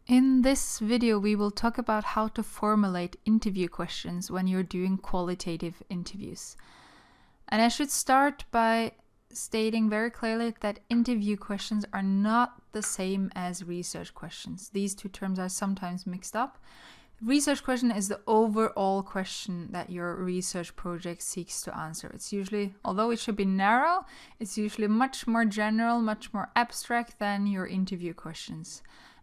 In this video, we will talk about how to formulate interview questions when you're doing qualitative interviews. And I should start by stating very clearly that interview questions are not the same as research questions. These two terms are sometimes mixed up. Research question is the overall question that your research project seeks to answer. It's usually, although it should be narrow, it's usually much more general, much more abstract than your interview questions.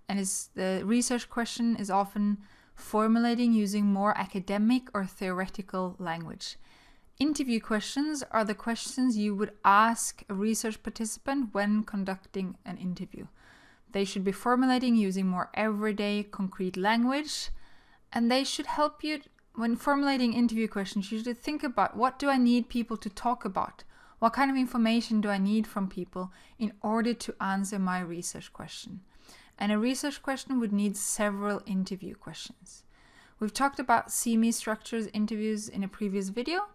And the research question is often formulating using more academic or theoretical language. Interview questions are the questions you would ask a research participant when conducting an interview. They should be formulating using more everyday, concrete language, and they should help you when formulating interview questions. You should think about, what do I need people to talk about? What kind of information do I need from people in order to answer my research question? And a research question would need several interview questions. We've talked about semi-structured interviews in a previous video.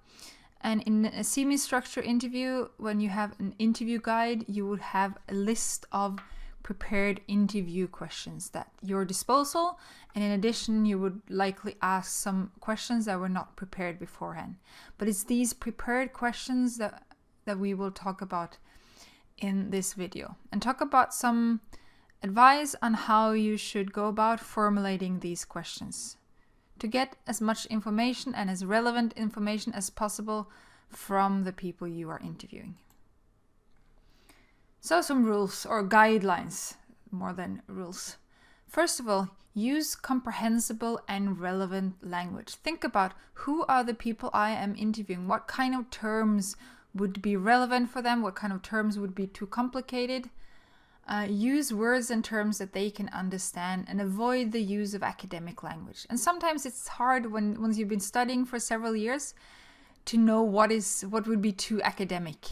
And in a semi-structured interview, when you have an interview guide, you would have a list of prepared interview questions at your disposal. And in addition, you would likely ask some questions that were not prepared beforehand. But it's these prepared questions that we will talk about in this video. And talk about some advice on how you should go about formulating these questions to get as much information and as relevant information as possible from the people you are interviewing. So some rules or guidelines, more than rules. First of all, use comprehensible and relevant language. Think about, who are the people I am interviewing? What kind of terms would be relevant for them? What kind of terms would be too complicated? Use words and terms that they can understand and avoid the use of academic language. And sometimes it's hard once you've been studying for several years to know what would be too academic.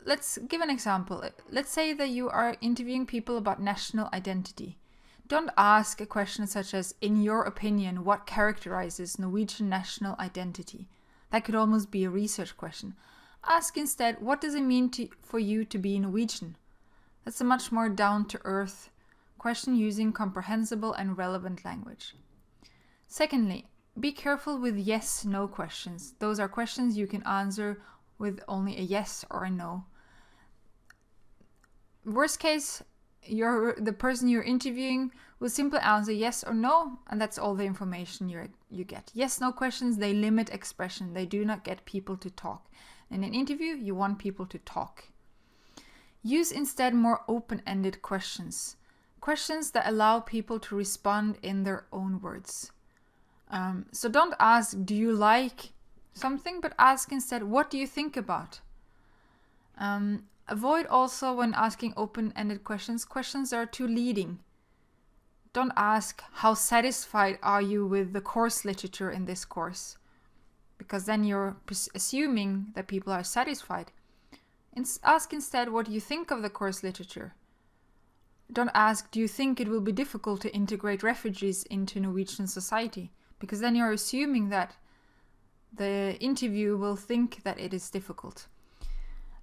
Let's give an example. Let's say that you are interviewing people about national identity. Don't ask a question such as, in your opinion, what characterizes Norwegian national identity? That could almost be a research question. Ask instead, what does it mean for you to be Norwegian? That's a much more down-to-earth question using comprehensible and relevant language. Secondly, be careful with yes/no questions. Those are questions you can answer with only a yes or a no. Worst case, the person you're interviewing will simply answer yes or no, and that's all the information you get. Yes/no questions, they limit expression. They do not get people to talk. In an interview, you want people to talk. Use instead more open-ended questions. Questions that allow people to respond in their own words. So don't ask, do you like something? But ask instead, what do you think about? Avoid also, when asking open-ended questions that are too leading. Don't ask, how satisfied are you with the course literature in this course? Because then you're assuming that people are satisfied. Ask instead, what do you think of the course literature? Don't ask, do you think it will be difficult to integrate refugees into Norwegian society? Because then you're assuming that the interview will think that it is difficult.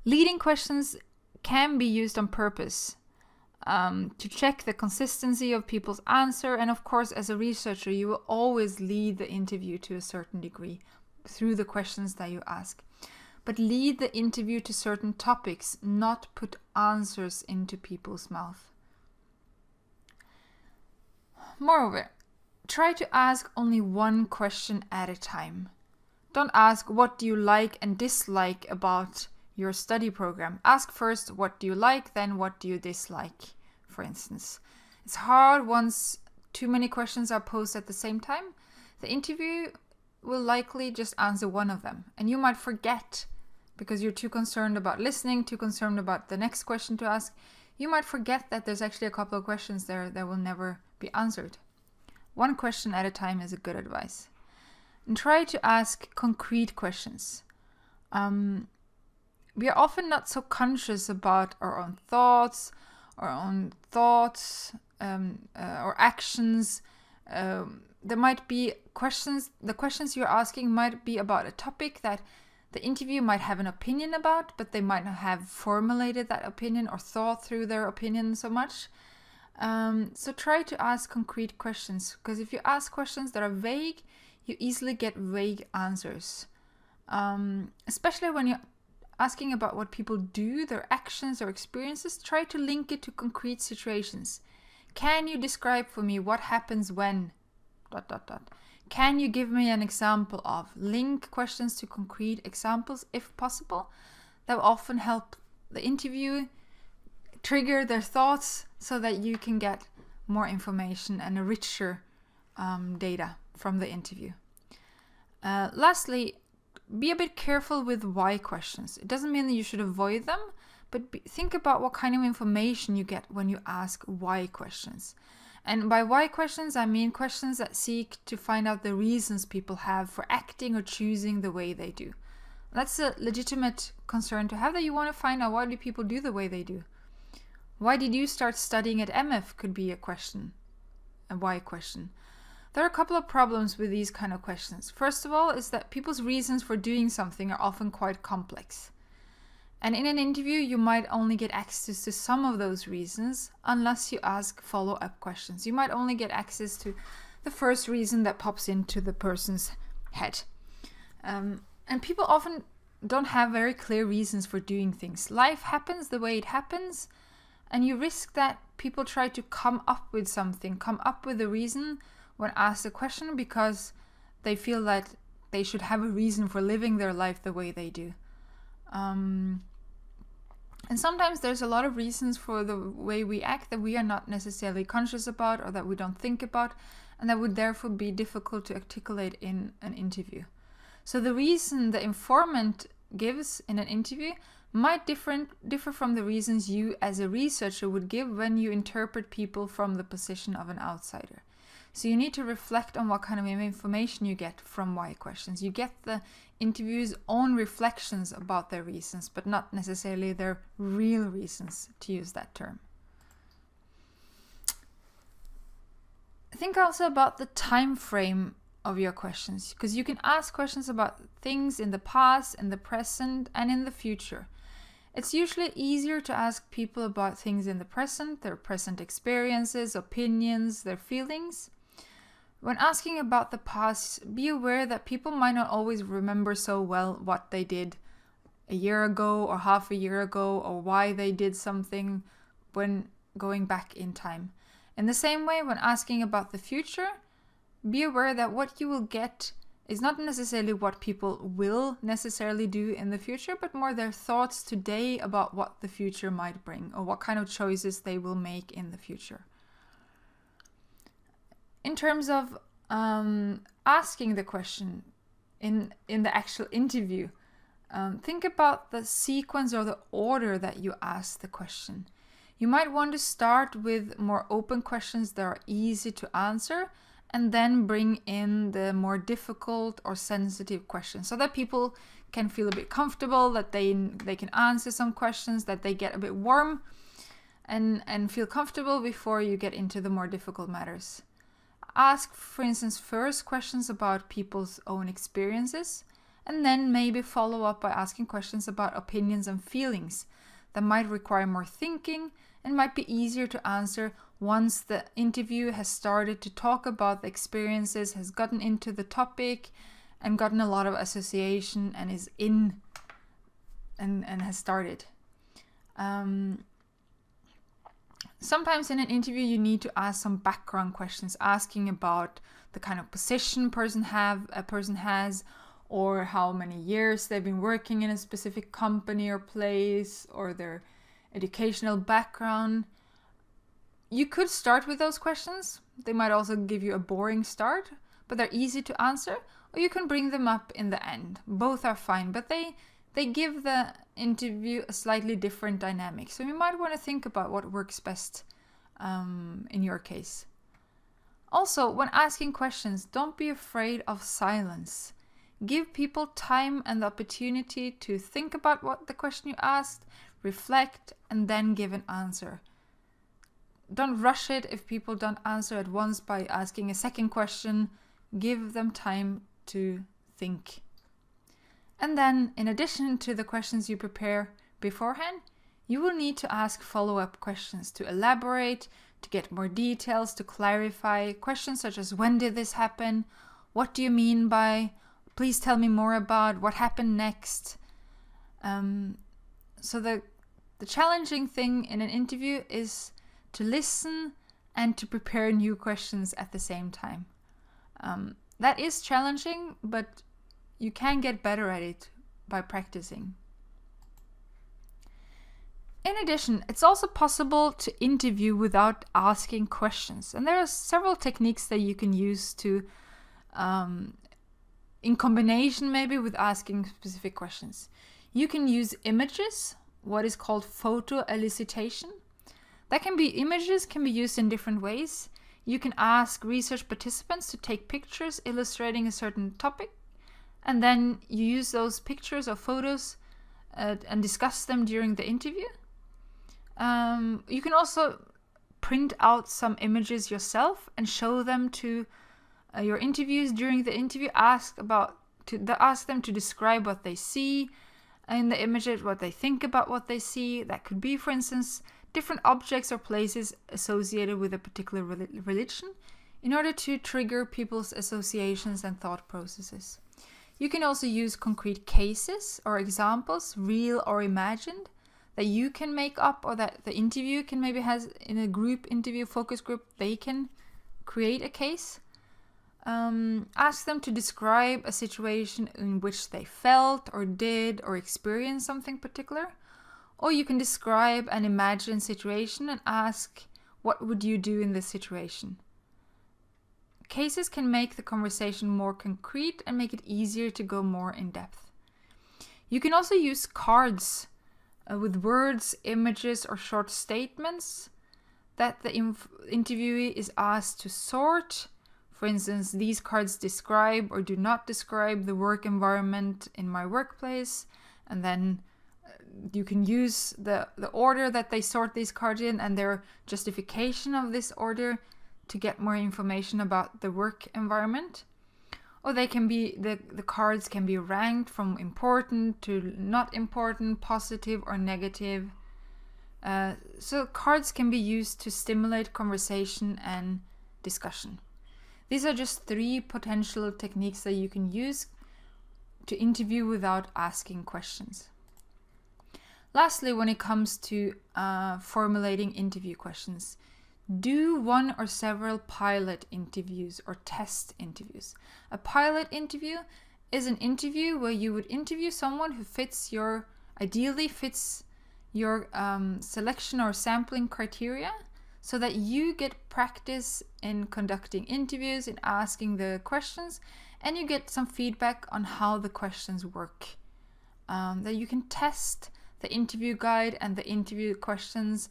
Leading questions can be used on purpose to check the consistency of people's answer. And of course, as a researcher, you will always lead the interview to a certain degree through the questions that you ask. But lead the interview to certain topics, not put answers into people's mouth. Moreover, try to ask only one question at a time. Don't ask, what do you like and dislike about your study program? Ask first, what do you like, then what do you dislike, for instance. It's hard once too many questions are posed at the same time. The interview will likely just answer one of them, and you might forget, because you're too concerned about listening, too concerned about the next question to ask. You might forget that there's actually a couple of questions there that will never be answered. One question at a time is a good advice. And try to ask concrete questions. We are often not so conscious about our own thoughts, or actions. There might be questions, the questions you're asking might be about a topic that the interview might have an opinion about, but they might not have formulated that opinion or thought through their opinion so much. So try to ask concrete questions, because if you ask questions that are vague, you easily get vague answers. Especially when you're asking about what people do, their actions or experiences, try to link it to concrete situations. Can you describe for me what happens when ... Can you give me an example of? Link questions to concrete examples if possible. That will often help the interview trigger their thoughts so that you can get more information and a richer data from the interview. Lastly, be a bit careful with why questions. It doesn't mean that you should avoid them, but think about what kind of information you get when you ask why questions. And by why questions, I mean questions that seek to find out the reasons people have for acting or choosing the way they do. That's a legitimate concern to have, that you want to find out why do people do the way they do. Why did you start studying at MF could be a question, a why question. There are a couple of problems with these kind of questions. First of all is that people's reasons for doing something are often quite complex. And in an interview, you might only get access to some of those reasons unless you ask follow-up questions. You might only get access to the first reason that pops into the person's head. And people often don't have very clear reasons for doing things. Life happens the way it happens, and you risk that people try to come up with something, come up with a reason when asked a question because they feel that they should have a reason for living their life the way they do. And sometimes there's a lot of reasons for the way we act that we are not necessarily conscious about or that we don't think about, and that would therefore be difficult to articulate in an interview. So the reason the informant gives in an interview might differ from the reasons you as a researcher would give when you interpret people from the position of an outsider. So you need to reflect on what kind of information you get from why questions. You get the interviewer's own reflections about their reasons, but not necessarily their real reasons, to use that term. Think also about the time frame of your questions, because you can ask questions about things in the past, in the present, and in the future. It's usually easier to ask people about things in the present, their present experiences, opinions, their feelings. When asking about the past, be aware that people might not always remember so well what they did a year ago or half a year ago, or why they did something when going back in time. In the same way, when asking about the future, be aware that what you will get is not necessarily what people will necessarily do in the future, but more their thoughts today about what the future might bring or what kind of choices they will make in the future. In terms of asking the question in the actual interview, think about the sequence or the order that you ask the question. You might want to start with more open questions that are easy to answer, and then bring in the more difficult or sensitive questions so that people can feel a bit comfortable, that they can answer some questions, that they get a bit warm and feel comfortable before you get into the more difficult matters. Ask, for instance, first questions about people's own experiences, and then maybe follow up by asking questions about opinions and feelings that might require more thinking and might be easier to answer once the interview has started to talk about the experiences, has gotten into the topic and gotten a lot of association and is in and has started. Sometimes in an interview you need to ask some background questions, asking about the kind of position a person has, or how many years they've been working in a specific company or place, or their educational background. You could start with those questions. They might also give you a boring start, but they're easy to answer, or you can bring them up in the end. Both are fine, but they give the interview a slightly different dynamic. So you might want to think about what works best in your case. Also, when asking questions, don't be afraid of silence. Give people time and the opportunity to think about what the question you asked, reflect, and then give an answer. Don't rush it if people don't answer at once by asking a second question. Give them time to think. And then, in addition to the questions you prepare beforehand, you will need to ask follow-up questions to elaborate, to get more details, to clarify questions such as when did this happen? What do you mean by? Please tell me more about what happened next. So the challenging thing in an interview is to listen and to prepare new questions at the same time. That is challenging, but you can get better at it by practicing. In addition, it's also possible to interview without asking questions. And there are several techniques that you can use to, in combination maybe with asking specific questions. You can use images, what is called photo elicitation. Images can be used in different ways. You can ask research participants to take pictures illustrating a certain topic, and then you use those pictures or photos and discuss them during the interview. You can also print out some images yourself and show them to your interviews during the interview. Ask them to describe what they see in the images, what they think about what they see. That could be, for instance, different objects or places associated with a particular religion, in order to trigger people's associations and thought processes. You can also use concrete cases or examples, real or imagined, that you can make up, or that the interviewer can maybe has in a group interview, focus group, they can create a case. Ask them to describe a situation in which they felt or did or experienced something particular. Or you can describe an imagined situation and ask, what would you do in this situation? Cases can make the conversation more concrete and make it easier to go more in depth. You can also use cards with words, images, or short statements that the interviewee is asked to sort. For instance, these cards describe or do not describe the work environment in my workplace. And then you can use the order that they sort these cards in and their justification of this order to get more information about the work environment. Or they can be the cards can be ranked from important to not important, positive or negative. So cards can be used to stimulate conversation and discussion. These are just 3 potential techniques that you can use to interview without asking questions. Lastly, when it comes to formulating interview questions, do one or several pilot interviews or test interviews. A pilot interview is an interview where you would interview someone who ideally fits your selection or sampling criteria, so that you get practice in conducting interviews, in asking the questions, and you get some feedback on how the questions work. That you can test the interview guide and the interview questions,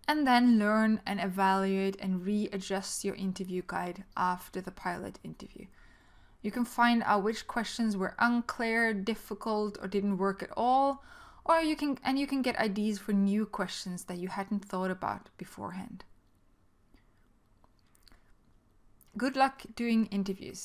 and then learn and evaluate and readjust your interview guide after the pilot interview. You can find out which questions were unclear, difficult, or didn't work at all, or you can get ideas for new questions that you hadn't thought about beforehand. Good luck doing interviews.